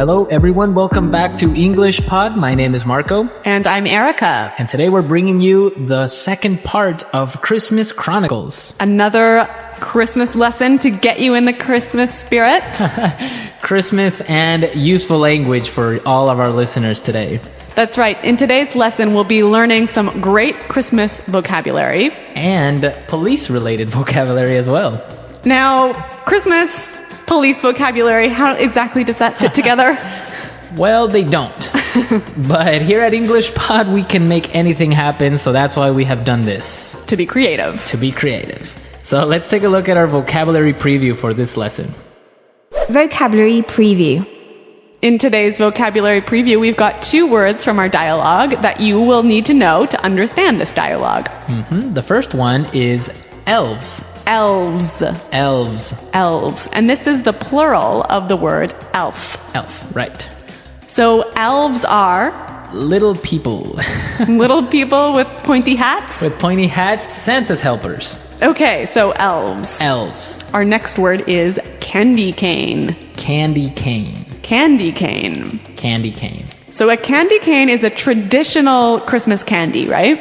Hello everyone, welcome back to English Pod. My name is Marco. And I'm Erica. And today we're bringing you the second part of Christmas Chronicles. Another Christmas lesson to get you in the Christmas spirit. Christmas and useful language for all of our listeners today. That's right. In today's lesson, we'll be learning some great Christmas vocabulary. And police-related vocabulary as well. Now, Christmas, police vocabulary, how exactly does that fit together? Well, they don't. But here at English Pod, we can make anything happen, so that's why we have done this. To be creative. To be creative. So let's take a look at our vocabulary preview for this lesson. Vocabulary preview. In today's vocabulary preview, we've got 2 words from our dialogue that you will need to know to understand this dialogue. The first one is elves. Elves. Elves. Elves. And this is the plural of the word elf. Elf, right. So elves are little people. little people with pointy hats? With pointy hats, Santa's helpers. Okay, so elves. Elves. Our next word is candy cane. Candy cane. Candy cane. Candy cane. So a candy cane is a traditional Christmas candy, right?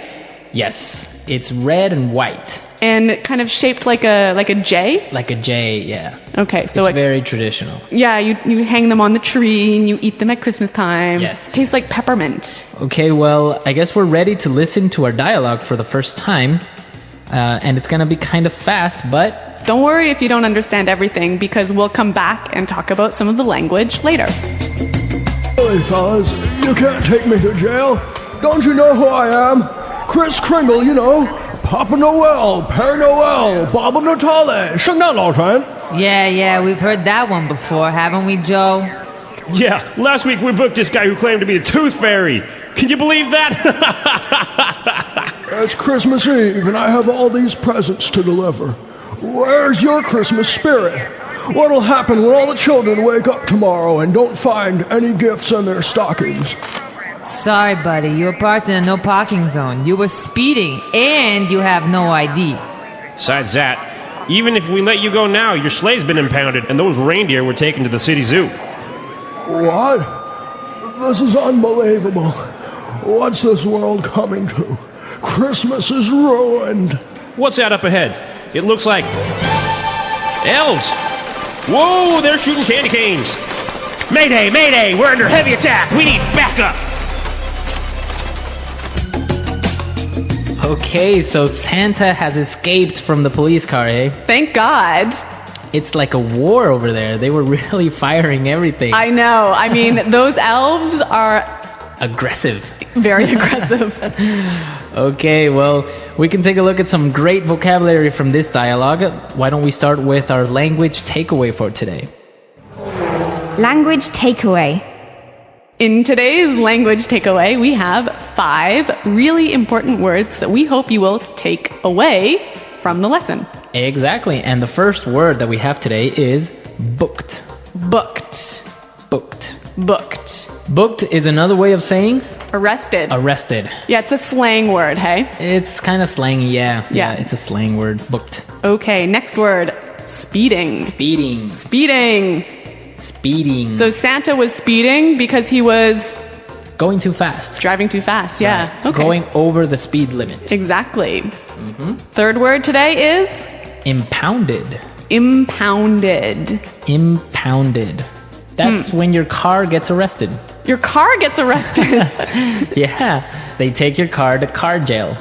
Yes. It's red and white. And kind of shaped like a J? Like a J, yeah. Okay, so it's very traditional. Yeah, you hang them on the tree and you eat them at Christmas time. Yes. Tastes like peppermint. Okay, well, I guess we're ready to listen to our dialogue for the first time. And it's gonna be kind of fast, but don't worry if you don't understand everything, because we'll come back and talk about some of the language later. Hey, fellas, you can't take me to jail. Don't you know who I am? Kris Kringle, you know. Papa Noel, Père Noel, Baba Natale, 圣诞老人. Yeah, we've heard that one before, haven't we, Joe? Yeah, last week we booked this guy who claimed to be a tooth fairy. Can you believe that? It's Christmas Eve and I have all these presents to deliver. Where's your Christmas spirit? What'll happen when all the children wake up tomorrow and don't find any gifts in their stockings? Sorry, buddy, you were parked in a no parking zone. You were speeding and you have no ID. Besides that, even if we let you go now, your sleigh's been impounded and those reindeer were taken to the city zoo. What? This is unbelievable. What's this world coming to? Christmas is ruined. What's that up ahead? It looks like elves. Whoa, they're shooting candy canes. Mayday, mayday, we're under heavy attack. We need backup. okay, so Santa has escaped from the police car, eh? Thank God. It's like a war over there. They were really firing everything. I know. I mean, those elves are aggressive. Very aggressive. Okay, well, we can take a look at some great vocabulary from this dialogue. Why don't we start with our language takeaway for today? Language takeaway. In today's language takeaway, we have 5 really important words that we hope you will take away from the lesson. Exactly, and the first word that we have today is booked. Booked. Booked. Booked. Booked is another way of saying arrested. Arrested. Yeah, it's a slang word, hey? It's kind of slangy, yeah. Yeah, it's a slang word. Booked. Okay, next word. Speeding. Speeding. Speeding. Speeding. So Santa was speeding because he was going too fast. Driving too fast, yeah. Right. Okay. Going over the speed limit. Exactly. Third word today is impounded. Impounded. Impounded. That's when your car gets arrested. Your car gets arrested? Yeah, they take your car to car jail.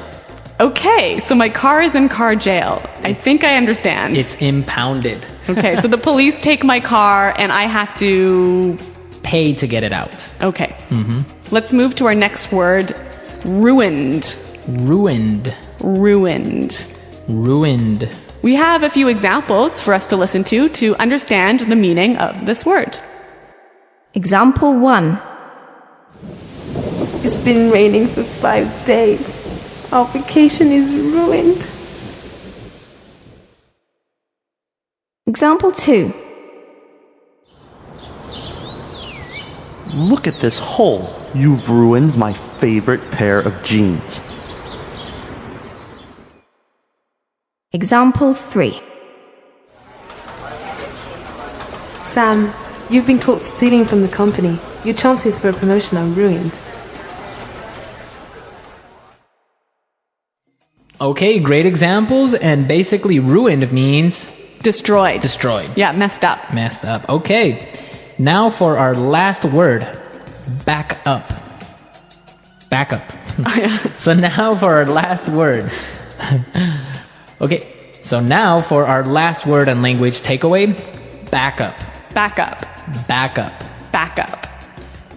Okay, so my car is in car jail. I think I understand. It's impounded. Okay, so the police take my car and I have to pay to get it out. Okay. Let's move to our next word. Ruined. Ruined. Ruined. Ruined. We have a few examples for us to listen to understand the meaning of this word. Example 1. It's been raining for 5 days. Our vacation is ruined. Example 2. Look at this hole. You've ruined my favorite pair of jeans. Example 3. Sam, You've been caught stealing from the company. Your chances for a promotion are ruined. Okay, great examples. And basically, ruined means Destroyed. destroyed. Yeah, messed up. Messed up. Okay, now for our last word, back up. Back up. So now for our last word. Okay, so now for our last word and language takeaway, back up. Back up. Back up. Back up.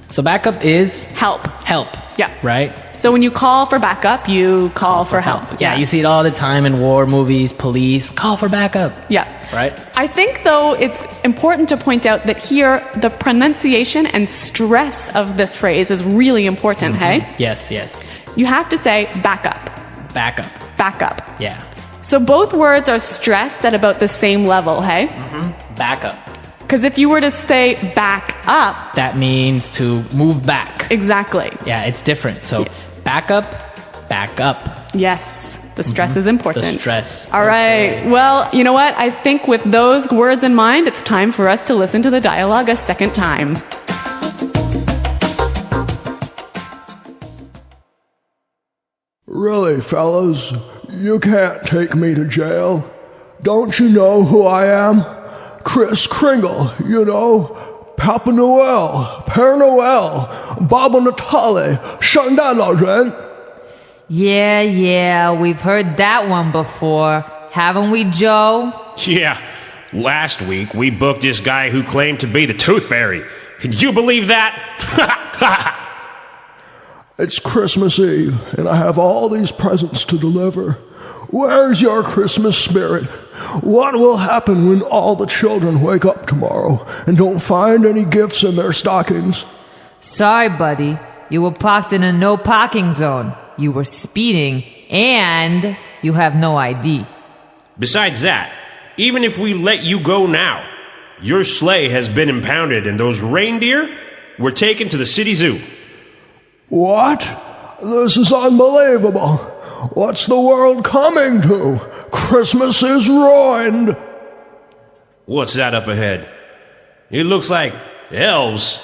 So backup is Help. help. Yeah. Right? So when you call for backup, you call for help. Yeah, you see it all the time in war movies, police, call for backup. Yeah. Right? I think, though, it's important to point out that here the pronunciation and stress of this phrase is really important, hey? Yes, yes. You have to say back up. Backup. Back up. Yeah. So both words are stressed at about the same level, hey? Backup. Because if you were to say back up, That means to move back. exactly. Yeah, it's different. So back up, back up. Yes, the stress is important. The stress. All right. Well, you know what? I think with those words in mind, it's time for us to listen to the dialogue a second time. Really, fellas, you can't take me to jail. Don't you know who I am? Kris Kringle, you know. Papa Noel, Père Noel, Baba Natale, 圣诞老人. Yeah, we've heard that one before. Haven't we, Joe? Yeah, last week we booked this guy who claimed to be the Tooth Fairy. Can you believe that? It's Christmas Eve, and I have all these presents to deliver. Where's your Christmas spirit? What will happen when all the children wake up tomorrow and don't find any gifts in their stockings? Sorry, buddy. You were parked in a no parking zone. You were speeding, and you have no ID. Besides that, even if we let you go now, your sleigh has been impounded and those reindeer were taken to the city zoo. What? This is unbelievable. What's the world coming to? Christmas is ruined. What's that up ahead? It looks like elves.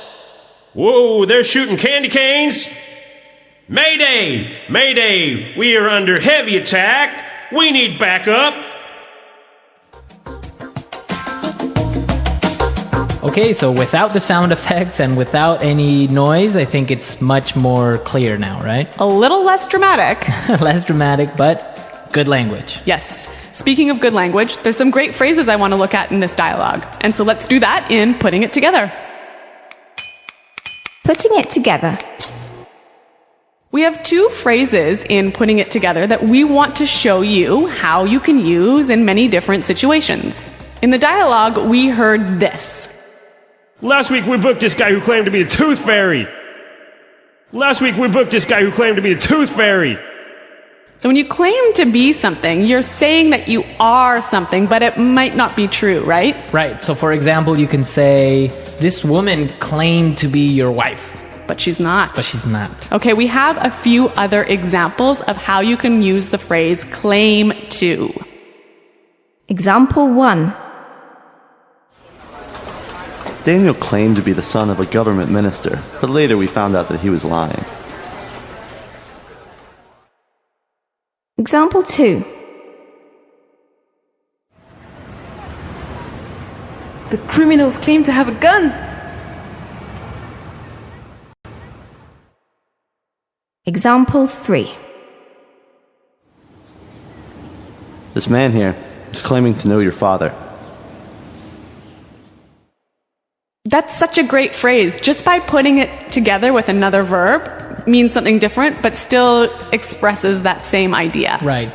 Whoa, they're shooting candy canes. Mayday! Mayday! We are under heavy attack. We need backup. Okay, so without the sound effects and without any noise, I think it's much more clear now, right? A little less dramatic. Less dramatic, but good language. Yes. Speaking of good language, there's some great phrases I want to look at in this dialogue. And so let's do that in Putting It Together. Putting it together. We have two phrases in Putting It Together that we want to show you how you can use in many different situations. In the dialogue, we heard this. Last week we booked this guy who claimed to be the Tooth Fairy. Last week we booked this guy who claimed to be the Tooth Fairy. So when you claim to be something, you're saying that you are something, but it might not be true, right? Right, so for example, you can say, this woman claimed to be your wife. But she's not. But she's not. Okay, we have a few other examples of how you can use the phrase claim to. Example 1. Daniel claimed to be the son of a government minister, but later we found out that he was lying. Example 2. The criminals claim to have a gun. Example 3. This man here is claiming to know your father. That's such a great phrase. Just by putting it together with another verb means something different, but still expresses that same idea. Right,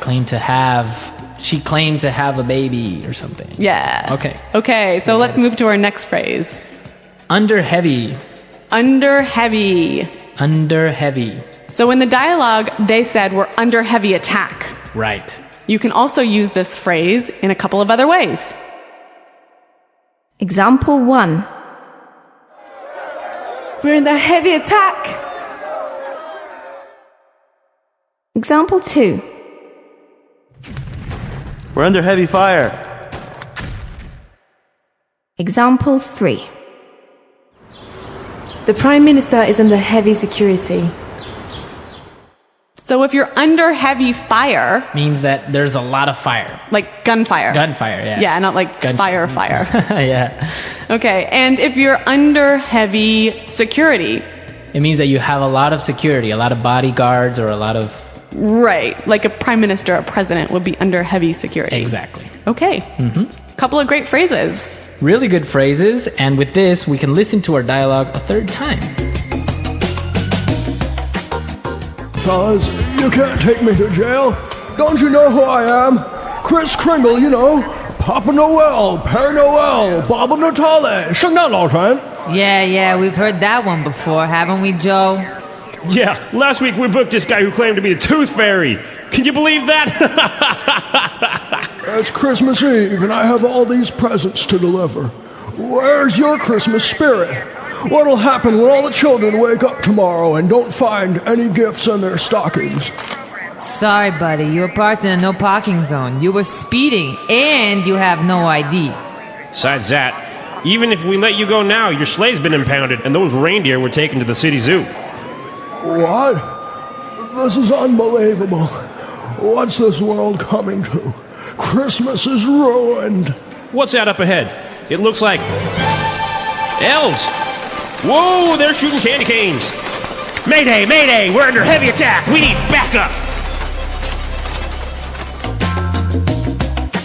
she claimed to have a baby or something. Yeah. Okay. Okay, so let's move to our next phrase. Under heavy. Under heavy. Under heavy. So in the dialogue, they said we're under heavy attack. Right. You can also use this phrase in a couple of other ways. Example 1. We're under heavy attack. Example 2. We're under heavy fire. Example 3. The Prime Minister is under heavy security. So if you're under heavy fire, Means that there's a lot of fire. like gunfire. Gunfire, yeah. Yeah, not like fire. Yeah. Okay, and if you're under heavy security, It means that you have a lot of security, a lot of bodyguards, or a lot of... right, like a prime minister, a president would be under heavy security. Exactly. Okay. Couple of great phrases. Really good phrases, and with this, we can listen to our dialogue a third time. Fellas, you can't take me to jail. Don't you know who I am? Chris Kringle, you know. Papa Noel, Père Noel, Baba Natale, 圣诞老人. Yeah, we've heard that one before, haven't we, Joe? Yeah, last week we booked this guy who claimed to be the Tooth Fairy. Can you believe that? It's Christmas Eve, and I have all these presents to deliver. Where's your Christmas spirit? What'll happen when all the children wake up tomorrow and don't find any gifts in their stockings? Sorry, buddy, you were parked in a no parking zone. You were speeding, and you have no ID. Besides that, even if we let you go now, your sleigh's been impounded, and those reindeer were taken to the city zoo. What? This is unbelievable. What's this world coming to? Christmas is ruined. What's that up ahead? It looks like... elves! Whoa, they're shooting candy canes! Mayday, mayday! We're under heavy attack! We need backup!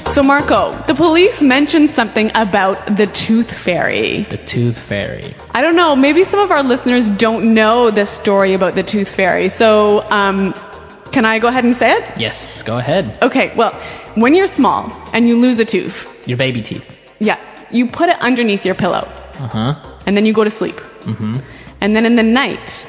So, Marco, the police mentioned something about the Tooth Fairy. The Tooth Fairy. I don't know, maybe some of our listeners don't know this story about the Tooth Fairy. So, can I go ahead and say it? Yes, go ahead. Okay, well, when you're small and you lose a tooth, Your baby teeth. yeah, you put it underneath your pillow. Uh-huh. And then you go to sleep. And then in the night,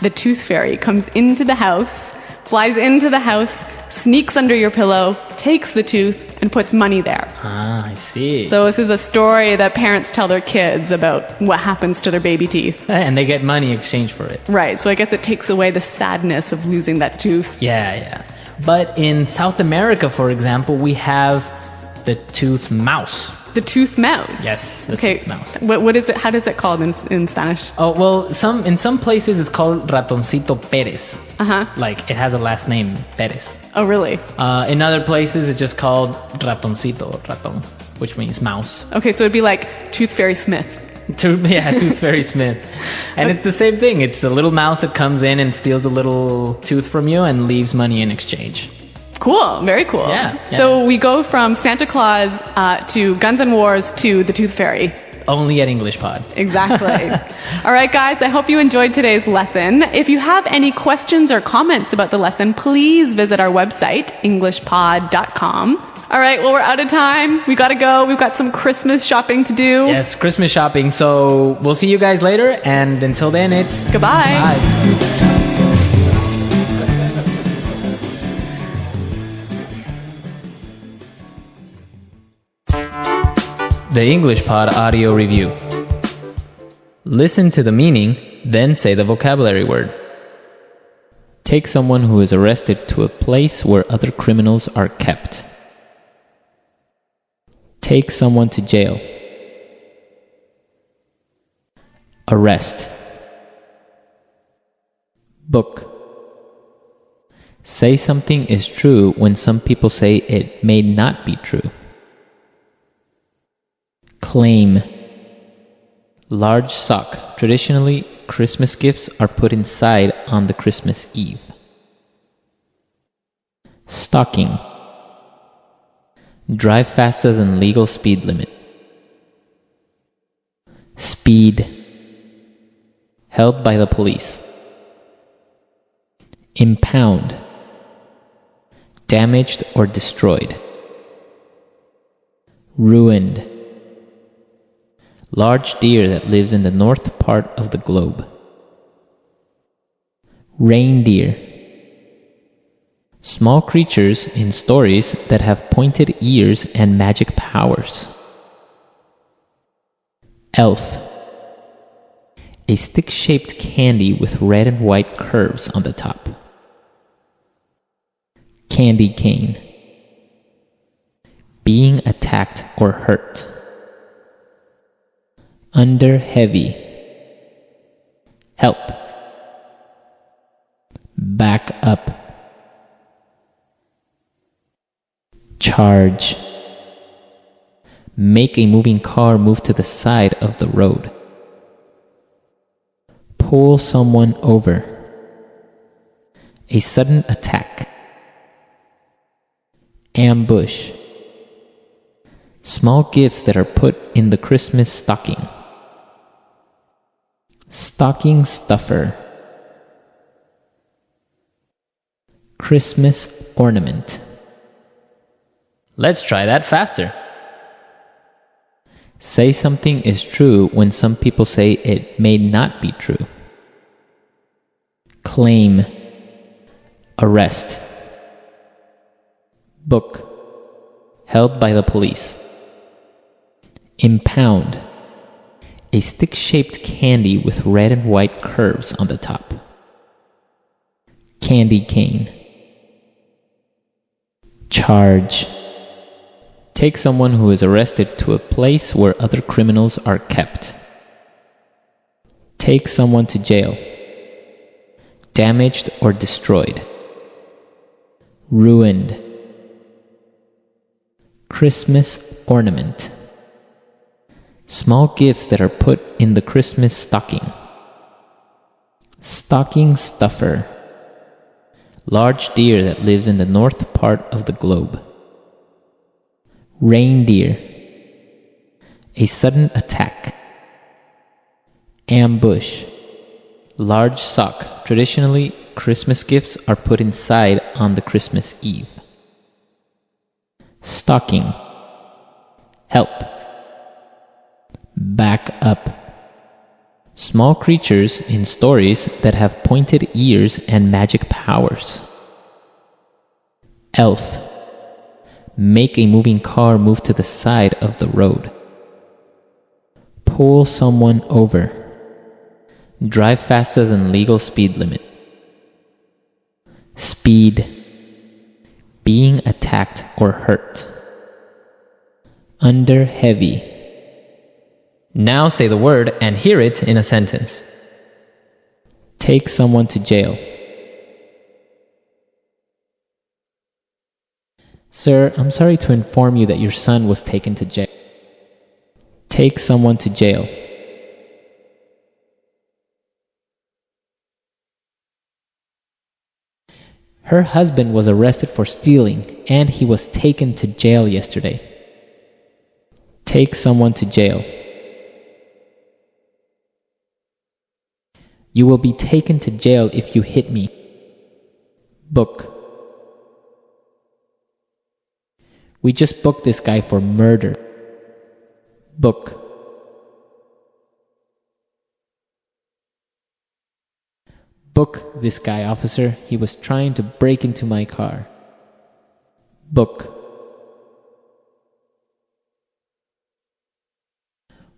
the Tooth Fairy comes into the house, flies into the house, sneaks under your pillow, takes the tooth, and puts money there. Ah, I see. So this is a story that parents tell their kids about what happens to their baby teeth. And they get money in exchange for it. Right, so I guess it takes away the sadness of losing that tooth. Yeah. But in South America, for example, we have the tooth mouse. The tooth mouse. Yes, the okay. tooth mouse. What is it? How does it called in Spanish? Oh, well, in some places it's called Ratoncito Pérez. Like it has a last name, Pérez. Oh, really? In other places it's just called Ratoncito, Raton, which means mouse. Okay, so it'd be like Tooth Fairy Smith. Tooth Fairy Smith. And it's the same thing. It's a little mouse that comes in and steals a little tooth from you and leaves money in exchange. Cool, very cool. Yeah. So we go from Santa Claus to Guns N' Wars to the Tooth Fairy. Only at English Pod. Exactly. All right, guys, I hope you enjoyed today's lesson. If you have any questions or comments about the lesson, please visit our website, englishpod.com. All right, well, we're out of time. We got to go. We've got some Christmas shopping to do. Yes, Christmas shopping. So we'll see you guys later. And until then, it's Goodbye. bye. The English Pod Audio Review. Listen to the meaning, then say the vocabulary word. Take someone who is arrested to a place where other criminals are kept. Take someone to jail. Arrest. Book. Say something is true when some people say it may not be true. Claim. Large sock. Traditionally, Christmas gifts are put inside on the Christmas Eve. Stocking. Drive faster than legal speed limit. Speed. Held by the police. Impound. Damaged or destroyed. Ruined. Large deer that lives in the north part of the globe. Reindeer. Small creatures in stories that have pointed ears and magic powers. Elf. A stick-shaped candy with red and white curves on the top. Candy cane. Being attacked or hurt. Under heavy. Help. Back up. Charge. Make a moving car move to the side of the road. Pull someone over. A sudden attack. Ambush. Small gifts that are put in the Christmas stocking. Stocking stuffer. Christmas ornament. Let's try that faster. Say something is true when some people say it may not be true. Claim. Arrest. Book. Held by the police. Impound. A stick-shaped candy with red and white curves on the top. Candy cane. Charge. Take someone who is arrested to a place where other criminals are kept. Take someone to jail. Damaged or destroyed. Ruined. Christmas ornament. Small gifts that are put in the Christmas stocking. Stocking stuffer. Large deer that lives in the north part of the globe. Reindeer. A sudden attack. Ambush. Large sock. Traditionally, Christmas gifts are put inside on the Christmas Eve. Stocking. Help. Back up. Small creatures in stories that have pointed ears and magic powers. Elf. Make a moving car move to the side of the road. Pull someone over. Drive faster than legal speed limit. Speed. Being attacked or hurt. Under heavy. Now say the word and hear it in a sentence. Take someone to jail. Sir, I'm sorry to inform you that your son was taken to jail. Take someone to jail. Her husband was arrested for stealing and he was taken to jail yesterday. Take someone to jail. You will be taken to jail if you hit me. Book. We just booked this guy for murder. Book. Book this guy, officer. He was trying to break into my car. Book.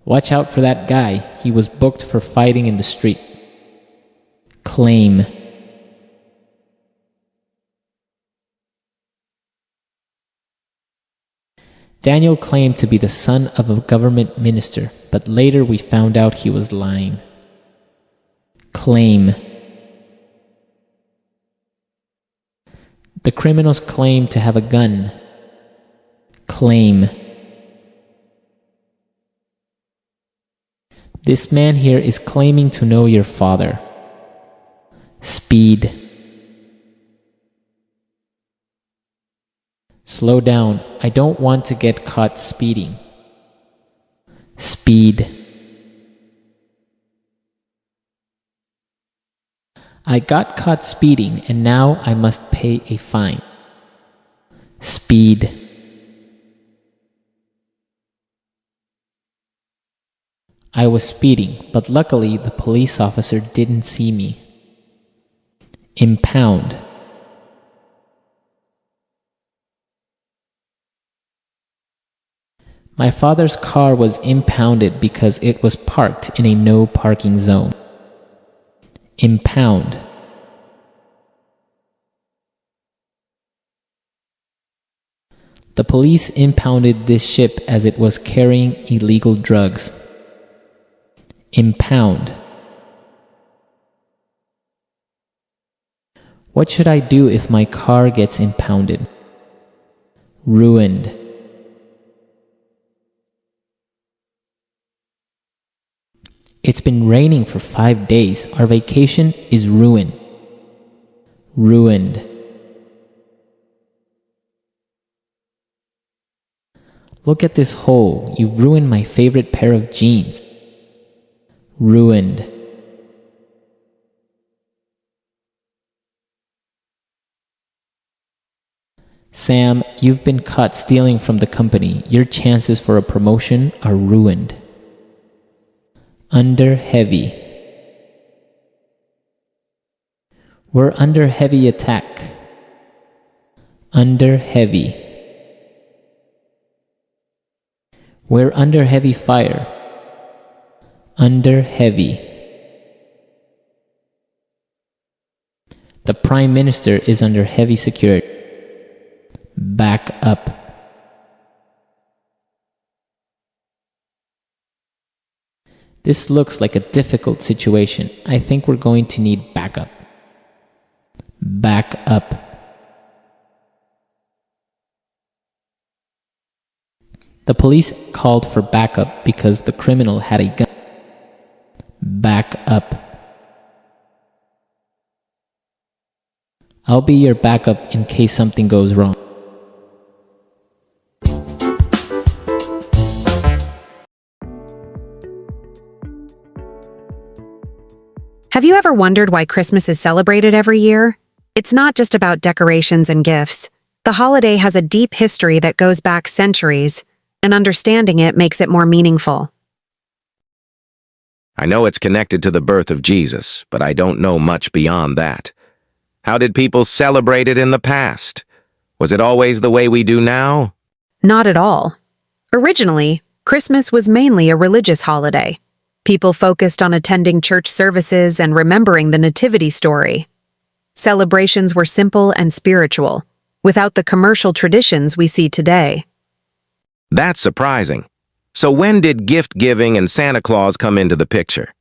Watch out for that guy. He was booked for fighting in the street. Claim. Daniel claimed to be the son of a government minister, but later we found out he was lying. Claim. The criminals claim to have a gun. Claim. This man here is claiming to know your father. Speed. Slow down. I don't want to get caught speeding. Speed. I got caught speeding and now I must pay a fine. Speed. I was speeding, but luckily the police officer didn't see me. Impound. My father's car was impounded because it was parked in a no parking zone. Impound. The police impounded this ship as it was carrying illegal drugs. Impound. What should I do if my car gets impounded? Ruined. It's been raining for 5 days. Our vacation is ruined. Ruined. Look at this hole. You've ruined my favorite pair of jeans. Ruined. Sam, you've been caught stealing from the company. Your chances for a promotion are ruined. Under heavy. We're under heavy attack. Under heavy. We're under heavy fire. Under heavy. The Prime Minister is under heavy security. Back up. This looks like a difficult situation. I think we're going to need backup. Back up. The police called for backup because the criminal had a gun. Back up. I'll be your backup in case something goes wrong. Have you ever wondered why Christmas is celebrated every year? It's not just about decorations and gifts. The holiday has a deep history that goes back centuries, and understanding it makes it more meaningful. I know it's connected to the birth of Jesus, but I don't know much beyond that. How did people celebrate it in the past? Was it always the way we do now? Not at all. Originally, Christmas was mainly a religious holiday. People focused on attending church services and remembering the nativity story. Celebrations were simple and spiritual, without the commercial traditions we see today. That's surprising. So when did gift-giving and Santa Claus come into the picture?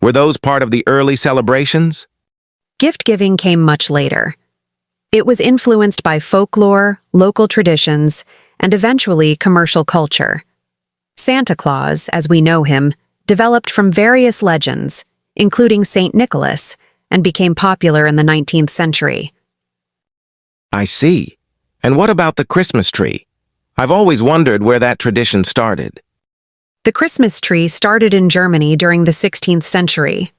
Were those part of the early celebrations? Gift-giving came much later. It was influenced by folklore, local traditions, and eventually commercial culture. Santa Claus, as we know him, developed from various legends, including Saint Nicholas, and became popular in the 19th century. I see. And what about the Christmas tree? I've always wondered where that tradition started. The Christmas tree started in Germany during the 16th century.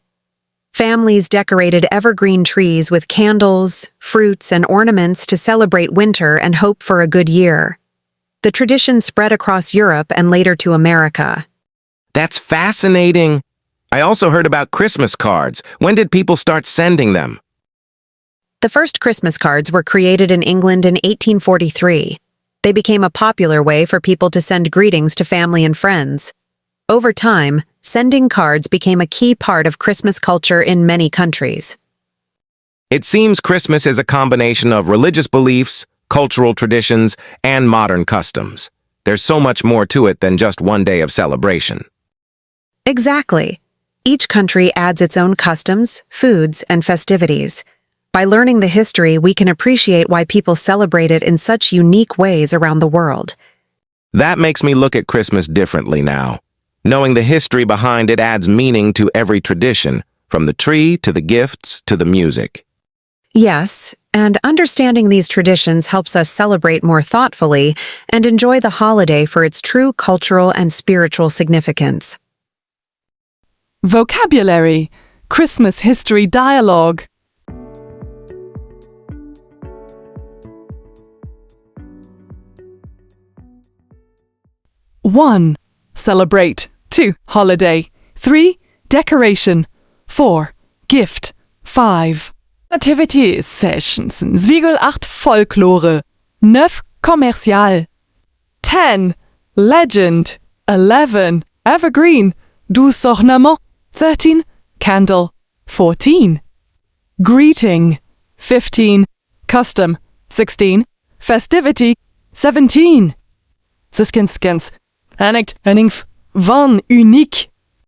Families decorated evergreen trees with candles, fruits, and ornaments to celebrate winter and hope for a good year. The tradition spread across Europe and later to America. That's fascinating. I also heard about Christmas cards. When did people start sending them? The first Christmas cards were created in England in 1843. They became a popular way for people to send greetings to family and friends. Over time, sending cards became a key part of Christmas culture in many countries. It seems Christmas is a combination of religious beliefs, cultural traditions, and modern customs. There's so much more to it than just one day of celebration. Exactly. Each country adds its own customs, foods, and festivities. By learning the history, we can appreciate why people celebrate it in such unique ways around the world. That makes me look at Christmas differently now. Knowing the history behind it adds meaning to every tradition, from the tree to the gifts to the music. Yes, and understanding these traditions helps us celebrate more thoughtfully and enjoy the holiday for its true cultural and spiritual significance. Vocabulary. Christmas history dialogue. One. Celebrate. 2. Holiday. 3. Decoration. 4. Gift. 5. Nativity. 6. 8. Folklore. 9. Commercial. 10. Legend. 11. Evergreen. 12. Ornement. 13. Candle. 14. Greeting. 15. Custom. 16. Festivity. 17. Siskens. Anect. Van. Unique.